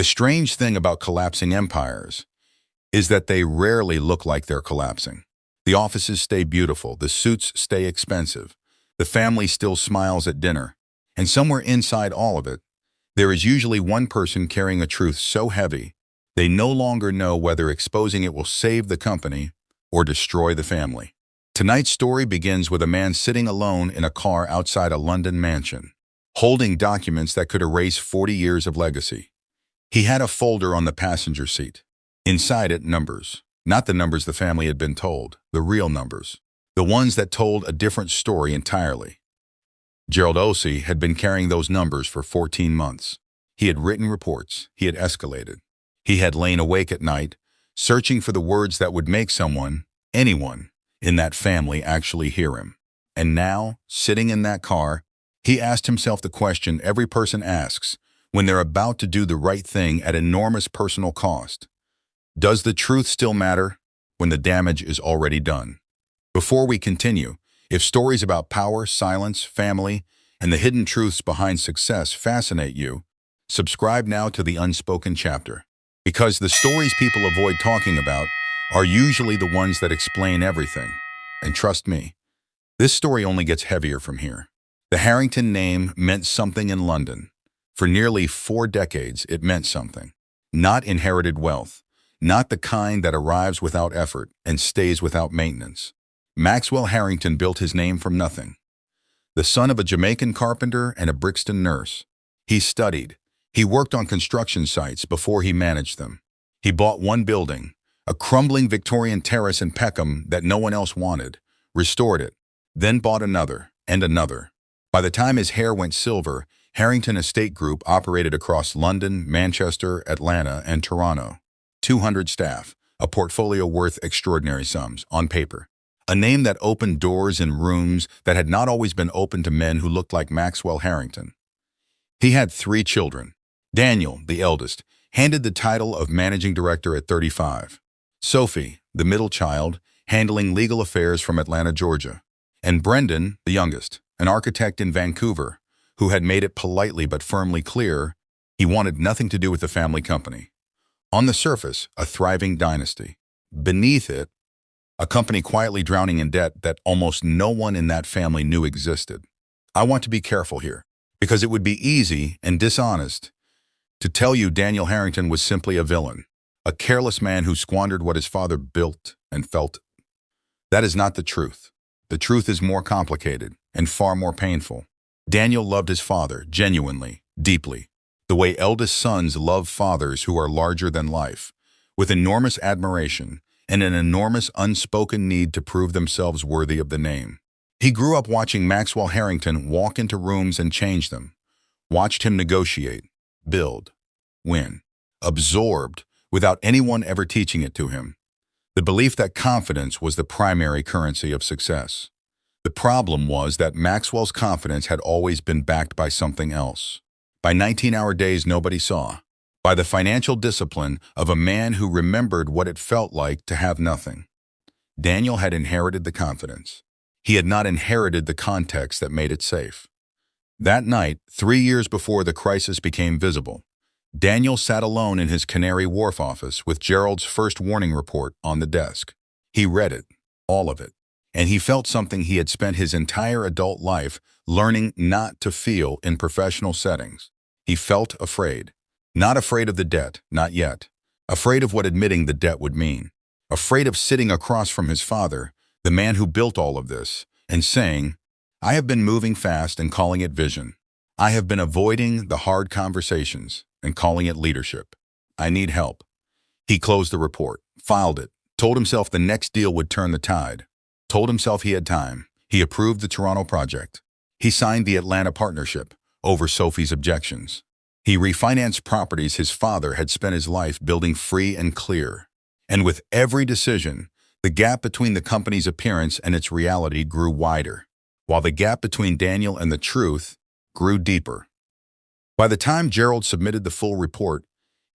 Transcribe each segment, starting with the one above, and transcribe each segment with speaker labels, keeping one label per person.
Speaker 1: The strange thing about collapsing empires is that they rarely look like they're collapsing. The offices stay beautiful, the suits stay expensive, the family still smiles at dinner, and somewhere inside all of it, there is usually one person carrying a truth so heavy they no longer know whether exposing it will save the company or destroy the family. Tonight's story begins with a man sitting alone in a car outside a London mansion, holding documents that could erase 40 years of legacy. He had a folder on the passenger seat. Inside it, numbers. Not the numbers the family had been told, the real numbers. The ones that told a different story entirely. Gerald Ossie had been carrying those numbers for 14 months. He had written reports. He had escalated. He had lain awake at night, searching for the words that would make someone, anyone, in that family actually hear him. And now, sitting in that car, he asked himself the question every person asks when they're about to do the right thing at enormous personal cost. Does the truth still matter when the damage is already done? Before we continue, if stories about power, silence, family, and the hidden truths behind success fascinate you, subscribe now to the Unspoken chapter. Because the stories people avoid talking about are usually the ones that explain everything. And trust me, this story only gets heavier from here. The Harrington name meant something in London. For nearly 4 decades, it meant something. Not inherited wealth, not the kind that arrives without effort and stays without maintenance. Maxwell Harrington built his name from nothing. The son of a Jamaican carpenter and a Brixton nurse. He studied. He worked on construction sites before he managed them. He bought one building, a crumbling Victorian terrace in Peckham that no one else wanted, restored it, then bought another and another. By the time his hair went silver, Harrington Estate Group operated across London, Manchester, Atlanta, and Toronto. 200 staff, a portfolio worth extraordinary sums, on paper. A name that opened doors in rooms that had not always been open to men who looked like Maxwell Harrington. He had 3 children. Daniel, the eldest, handed the title of managing director at 35. Sophie, the middle child, handling legal affairs from Atlanta, Georgia. And Brendan, the youngest, an architect in Vancouver, who had made it politely but firmly clear he wanted nothing to do with the family company. On the surface, a thriving dynasty. Beneath it, a company quietly drowning in debt that almost no one in that family knew existed. I want to be careful here, because it would be easy and dishonest to tell you Daniel Harrington was simply a villain, a careless man who squandered what his father built and felt. That is not the truth. The truth is more complicated and far more painful. Daniel loved his father, genuinely, deeply, the way eldest sons love fathers who are larger than life, with enormous admiration and an enormous unspoken need to prove themselves worthy of the name. He grew up watching Maxwell Harrington walk into rooms and change them, watched him negotiate, build, win, absorbed without anyone ever teaching it to him. The belief that confidence was the primary currency of success. The problem was that Maxwell's confidence had always been backed by something else. By 19-hour days nobody saw. By the financial discipline of a man who remembered what it felt like to have nothing. Daniel had inherited the confidence. He had not inherited the context that made it safe. That night, 3 years before the crisis became visible, Daniel sat alone in his Canary Wharf office with Gerald's first warning report on the desk. He read it, all of it, and he felt something he had spent his entire adult life learning not to feel in professional settings. He felt afraid. Not afraid of the debt, not yet. Afraid of what admitting the debt would mean. Afraid of sitting across from his father, the man who built all of this, and saying, "I have been moving fast and calling it vision. I have been avoiding the hard conversations and calling it leadership. I need help." He closed the report, filed it, told himself the next deal would turn the tide, told himself he had time. He approved the Toronto project. He signed the Atlanta partnership over Sophie's objections. He refinanced properties his father had spent his life building free and clear. And with every decision, the gap between the company's appearance and its reality grew wider, while the gap between Daniel and the truth grew deeper. By the time Gerald submitted the full report,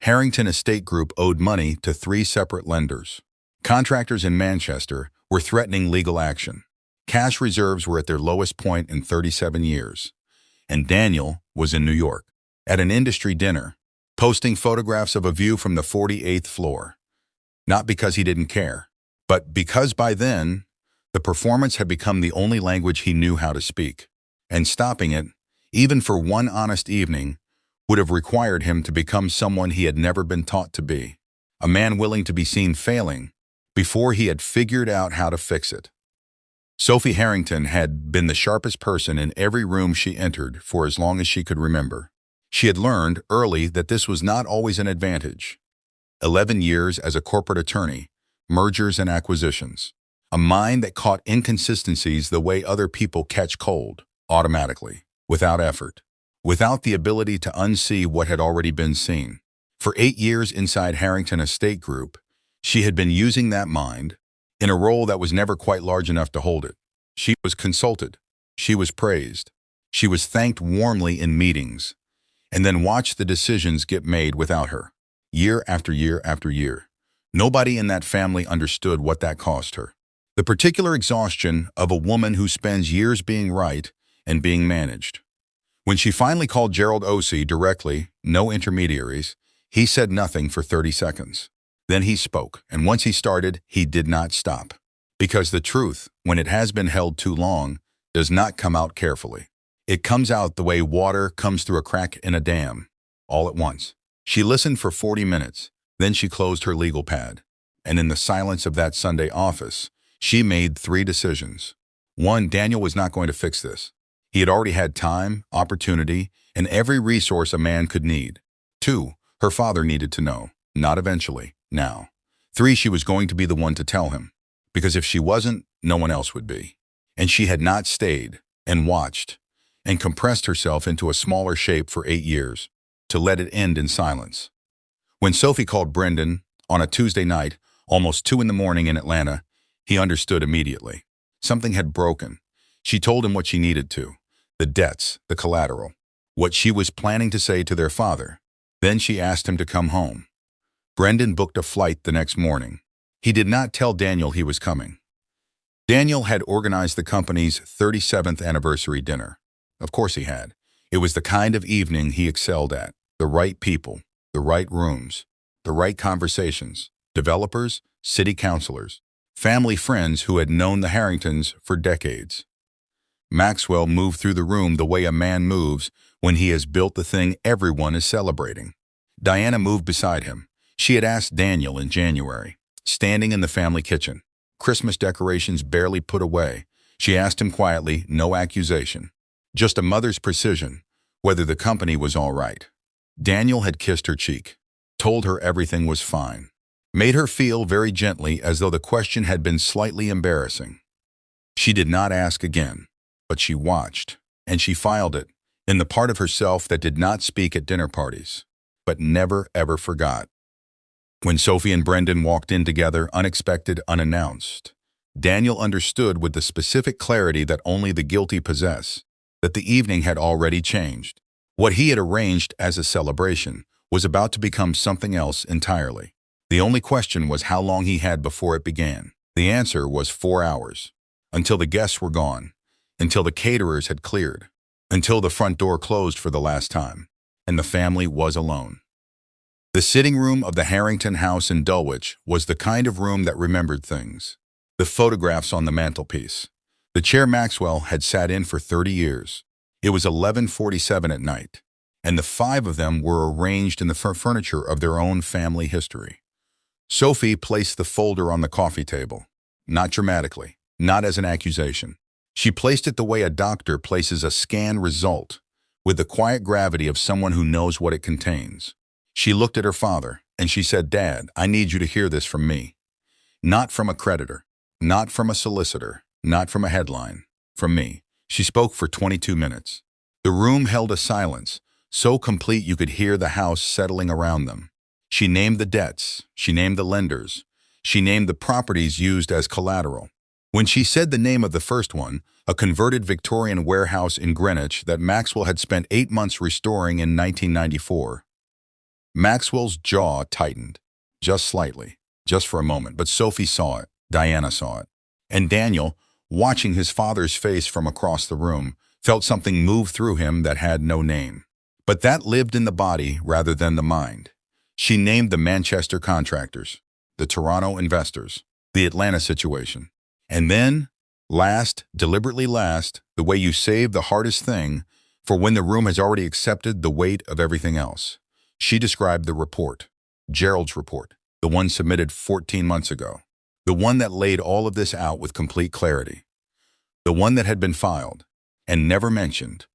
Speaker 1: Harrington Estate Group owed money to 3 separate lenders. Contractors in Manchester were threatening legal action. Cash reserves were at their lowest point in 37 years. And Daniel was in New York, at an industry dinner, posting photographs of a view from the 48th floor. Not because he didn't care, but because by then, the performance had become the only language he knew how to speak. And stopping it, even for one honest evening, would have required him to become someone he had never been taught to be. A man willing to be seen failing before he had figured out how to fix it. Sophie Harrington had been the sharpest person in every room she entered for as long as she could remember. She had learned early that this was not always an advantage. 11 years as a corporate attorney, mergers and acquisitions. A mind that caught inconsistencies the way other people catch cold, automatically, without effort, without the ability to unsee what had already been seen. For 8 years inside Harrington Estate Group, she had been using that mind in a role that was never quite large enough to hold it. She was consulted. She was praised. She was thanked warmly in meetings, and then watched the decisions get made without her, year after year after year. Nobody in that family understood what that cost her. The particular exhaustion of a woman who spends years being right and being managed. When she finally called Gerald Ossie directly, no intermediaries, he said nothing for 30 seconds. Then he spoke, and once he started, he did not stop. Because the truth, when it has been held too long, does not come out carefully. It comes out the way water comes through a crack in a dam, all at once. She listened for 40 minutes, then she closed her legal pad. And in the silence of that Sunday office, she made 3 decisions. 1, Daniel was not going to fix this. He had already had time, opportunity, and every resource a man could need. 2, her father needed to know, not eventually, now. 3, she was going to be the one to tell him, because if she wasn't, no one else would be. And she had not stayed, and watched, and compressed herself into a smaller shape for 8 years, to let it end in silence. When Sophie called Brendan on a Tuesday night, almost 2 in the morning in Atlanta, he understood immediately. Something had broken. She told him what she needed to, the debts, the collateral, what she was planning to say to their father. Then she asked him to come home. Brendan booked a flight the next morning. He did not tell Daniel he was coming. Daniel had organized the company's 37th anniversary dinner. Of course he had. It was the kind of evening he excelled at. The right people, the right rooms, the right conversations, developers, city councilors, family friends who had known the Harringtons for decades. Maxwell moved through the room the way a man moves when he has built the thing everyone is celebrating. Diana moved beside him. She had asked Daniel in January, standing in the family kitchen, Christmas decorations barely put away. She asked him quietly, no accusation, just a mother's precision, whether the company was all right. Daniel had kissed her cheek, told her everything was fine, made her feel very gently as though the question had been slightly embarrassing. She did not ask again, but she watched, and she filed it in the part of herself that did not speak at dinner parties, but never ever forgot. When Sophie and Brendan walked in together, unexpected, unannounced, Daniel understood with the specific clarity that only the guilty possess, that the evening had already changed. What he had arranged as a celebration was about to become something else entirely. The only question was how long he had before it began. The answer was 4 hours, until the guests were gone, until the caterers had cleared, until the front door closed for the last time, and the family was alone. The sitting room of the Harrington house in Dulwich was the kind of room that remembered things. The photographs on the mantelpiece. The chair Maxwell had sat in for 30 years. It was 11:47 at night, and the 5 of them were arranged in the furniture of their own family history. Sophie placed the folder on the coffee table, not dramatically, not as an accusation. She placed it the way a doctor places a scan result, with the quiet gravity of someone who knows what it contains. She looked at her father, and she said, "Dad, I need you to hear this from me. Not from a creditor, not from a solicitor, not from a headline, from me." She spoke for 22 minutes. The room held a silence, so complete you could hear the house settling around them. She named the debts, she named the lenders, she named the properties used as collateral. When she said the name of the first one, a converted Victorian warehouse in Greenwich that Maxwell had spent 8 months restoring in 1994, Maxwell's jaw tightened, just slightly, just for a moment, but Sophie saw it, Diana saw it, and Daniel, watching his father's face from across the room, felt something move through him that had no name, But that lived in the body rather than the mind. She named the Manchester contractors, the Toronto investors, the Atlanta situation. And then, deliberately last, the way you save the hardest thing for when the room has already accepted the weight of everything else. She described the report, Gerald's report, the one submitted 14 months ago, the one that laid all of this out with complete clarity, the one that had been filed and never mentioned.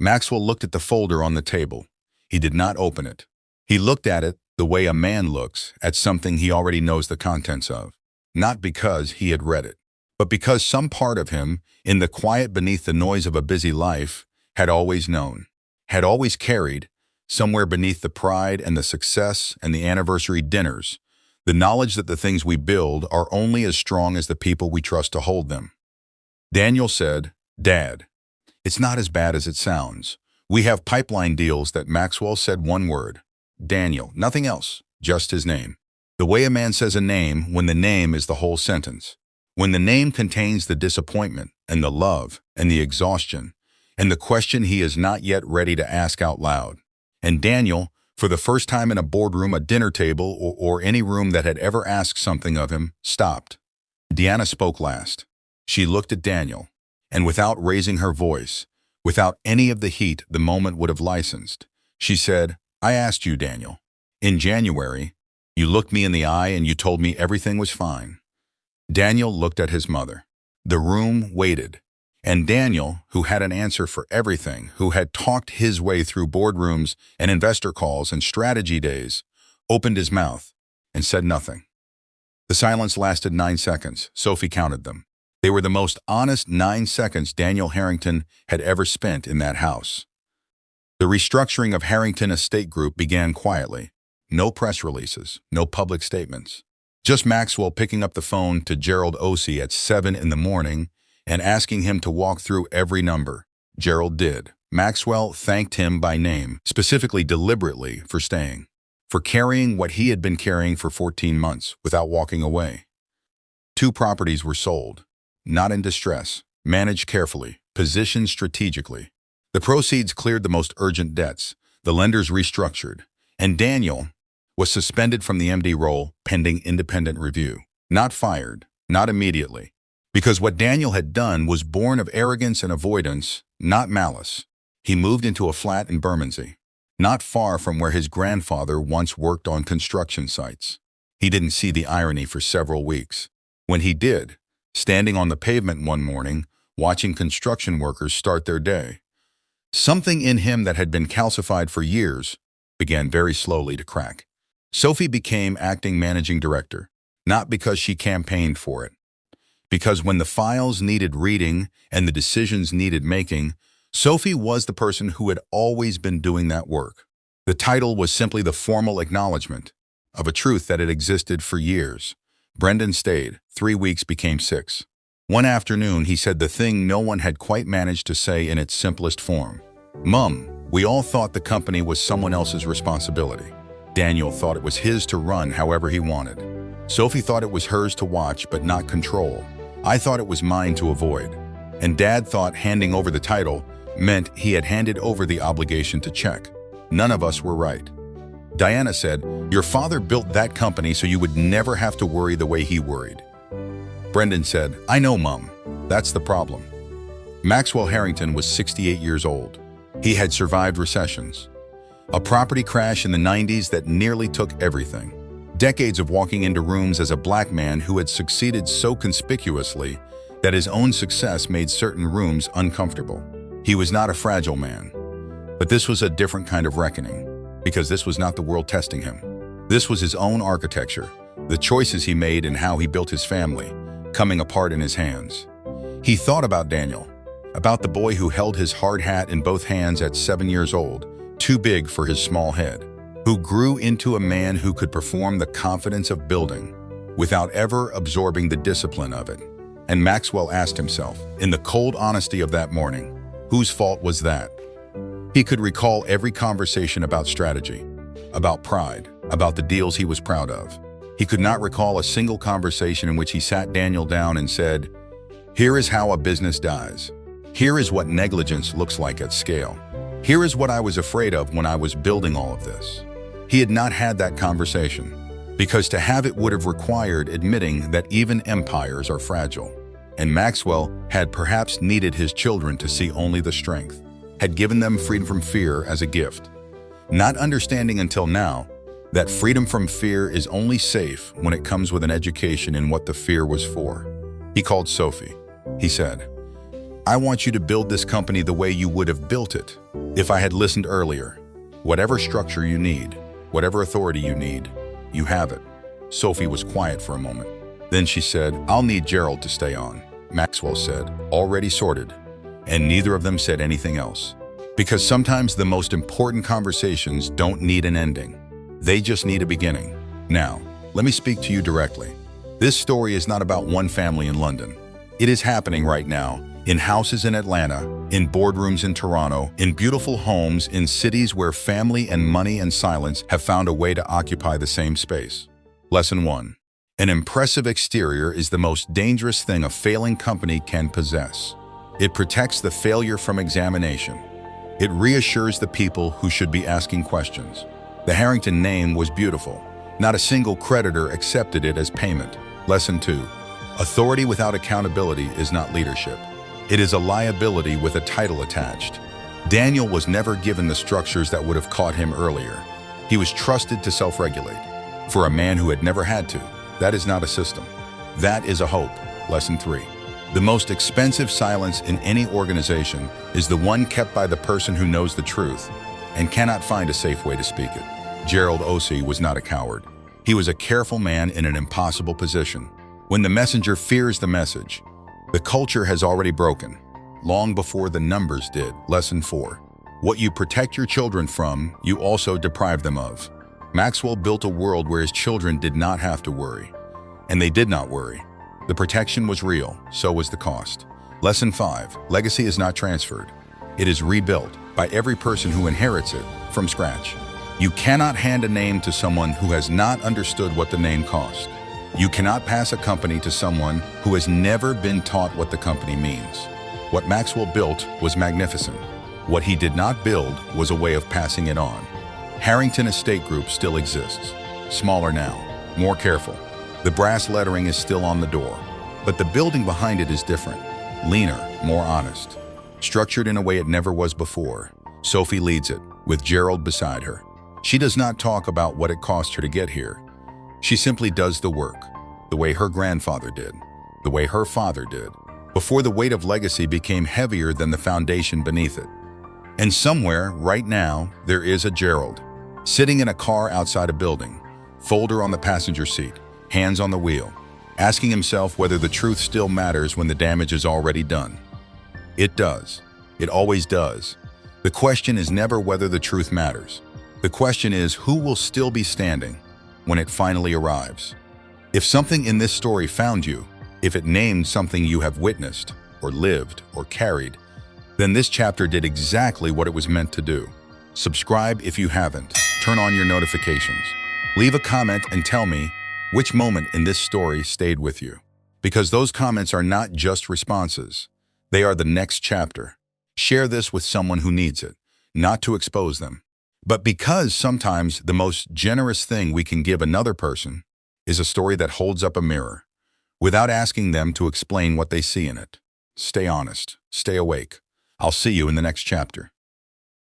Speaker 1: Maxwell looked at the folder on the table. He did not open it. He looked at it the way a man looks at something he already knows the contents of, not because he had read it, but because some part of him, in the quiet beneath the noise of a busy life, had always known, had always carried, somewhere beneath the pride and the success and the anniversary dinners, the knowledge that the things we build are only as strong as the people we trust to hold them. Daniel said, "Dad, it's not as bad as it sounds. We have pipeline deals." That Maxwell said one word, Daniel, nothing else, just his name. The way a man says a name when the name is the whole sentence. When the name contains the disappointment and the love and the exhaustion and the question he is not yet ready to ask out loud. And Daniel, for the first time in a boardroom, a dinner table, or any room that had ever asked something of him, stopped. Deanna spoke last. She looked at Daniel, and without raising her voice, without any of the heat the moment would have licensed, she said, "I asked you, Daniel. In January, you looked me in the eye and you told me everything was fine." Daniel looked at his mother. The room waited. And Daniel, who had an answer for everything, who had talked his way through boardrooms and investor calls and strategy days, opened his mouth and said nothing. The silence lasted 9 seconds. Sophie counted them. They were the most honest 9 seconds Daniel Harrington had ever spent in that house. The restructuring of Harrington Estate Group began quietly. No press releases, no public statements. Just Maxwell picking up the phone to Gerald Ossie at 7 in the morning and asking him to walk through every number. Gerald did. Maxwell thanked him by name, specifically deliberately, for staying, for carrying what he had been carrying for 14 months without walking away. 2 properties were sold, not in distress, managed carefully, positioned strategically. The proceeds cleared the most urgent debts, the lenders restructured, and Daniel was suspended from the MD role pending independent review. Not fired, not immediately. Because what Daniel had done was born of arrogance and avoidance, not malice. He moved into a flat in Bermondsey, not far from where his grandfather once worked on construction sites. He didn't see the irony for several weeks. When he did, standing on the pavement one morning, watching construction workers start their day, something in him that had been calcified for years began very slowly to crack. Sophie became acting managing director, not because she campaigned for it, because when the files needed reading and the decisions needed making, Sophie was the person who had always been doing that work. The title was simply the formal acknowledgement of a truth that had existed for years. Brendan stayed. 3 weeks became 6. One afternoon, he said the thing no one had quite managed to say in its simplest form. "Mum, we all thought the company was someone else's responsibility. Daniel thought it was his to run however he wanted. Sophie thought it was hers to watch but not control. I thought it was mine to avoid. And Dad thought handing over the title meant he had handed over the obligation to check. None of us were right." Diana said, "Your father built that company so you would never have to worry the way he worried." Brendan said, "I know, Mum. That's the problem." Maxwell Harrington was 68 years old. He had survived recessions. A property crash in the 90s that nearly took everything. Decades of walking into rooms as a black man who had succeeded so conspicuously that his own success made certain rooms uncomfortable. He was not a fragile man. But this was a different kind of reckoning, because this was not the world testing him. This was his own architecture, the choices he made and how he built his family, coming apart in his hands. He thought about Daniel, about the boy who held his hard hat in both hands at 7 years old, too big for his small head, who grew into a man who could perform the confidence of building without ever absorbing the discipline of it. And Maxwell asked himself, in the cold honesty of that morning, whose fault was that? He could recall every conversation about strategy, about pride, about the deals he was proud of. He could not recall a single conversation in which he sat Daniel down and said, "Here is how a business dies. Here is what negligence looks like at scale." Here is what I was afraid of when I was building all of this. He had not had that conversation, because to have it would have required admitting that even empires are fragile. And Maxwell had perhaps needed his children to see only the strength, had given them freedom from fear as a gift, not understanding until now that freedom from fear is only safe when it comes with an education in what the fear was for. He called Sophie. He said, "I want you to build this company the way you would have built it if I had listened earlier. Whatever structure you need, whatever authority you need, you have it." Sophie was quiet for a moment. Then she said, "I'll need Gerald to stay on," Maxwell said, already sorted. And neither of them said anything else. Because sometimes the most important conversations don't need an ending. They just need a beginning. Now, let me speak to you directly. This story is not about one family in London. It is happening right now, in houses in Atlanta, in boardrooms in Toronto, in beautiful homes in cities where family and money and silence have found a way to occupy the same space. Lesson 1. An impressive exterior is the most dangerous thing a failing company can possess. It protects the failure from examination. It reassures the people who should be asking questions. The Harrington name was beautiful. Not a single creditor accepted it as payment. Lesson 2. Authority without accountability is not leadership. It is a liability with a title attached. Daniel was never given the structures that would have caught him earlier. He was trusted to self-regulate. For a man who had never had to, that is not a system. That is a hope. Lesson 3. The most expensive silence in any organization is the one kept by the person who knows the truth and cannot find a safe way to speak it. Gerald Osei was not a coward. He was a careful man in an impossible position. When the messenger fears the message, the culture has already broken, long before the numbers did. Lesson 4. What you protect your children from, you also deprive them of. Maxwell built a world where his children did not have to worry. And they did not worry. The protection was real, so was the cost. Lesson 5. Legacy is not transferred. It is rebuilt by every person who inherits it from scratch. You cannot hand a name to someone who has not understood what the name cost. You cannot pass a company to someone who has never been taught what the company means. What Maxwell built was magnificent. What he did not build was a way of passing it on. Harrington Estate Group still exists. Smaller now, more careful. The brass lettering is still on the door, but the building behind it is different, leaner, more honest. Structured in a way it never was before. Sophie leads it, with Gerald beside her. She does not talk about what it cost her to get here. She simply does the work, the way her grandfather did, the way her father did, before the weight of legacy became heavier than the foundation beneath it. And somewhere, right now, there is a Gerald, sitting in a car outside a building, folder on the passenger seat, hands on the wheel, asking himself whether the truth still matters when the damage is already done. It does. It always does. The question is never whether the truth matters. The question is who will still be standing when it finally arrives. If something in this story found you, if it named something you have witnessed, or lived, or carried, then this chapter did exactly what it was meant to do. Subscribe if you haven't. Turn on your notifications. Leave a comment and tell me which moment in this story stayed with you. Because those comments are not just responses. They are the next chapter. Share this with someone who needs it, not to expose them, but because sometimes the most generous thing we can give another person is a story that holds up a mirror, without asking them to explain what they see in it. Stay honest. Stay awake. I'll see you in the next chapter.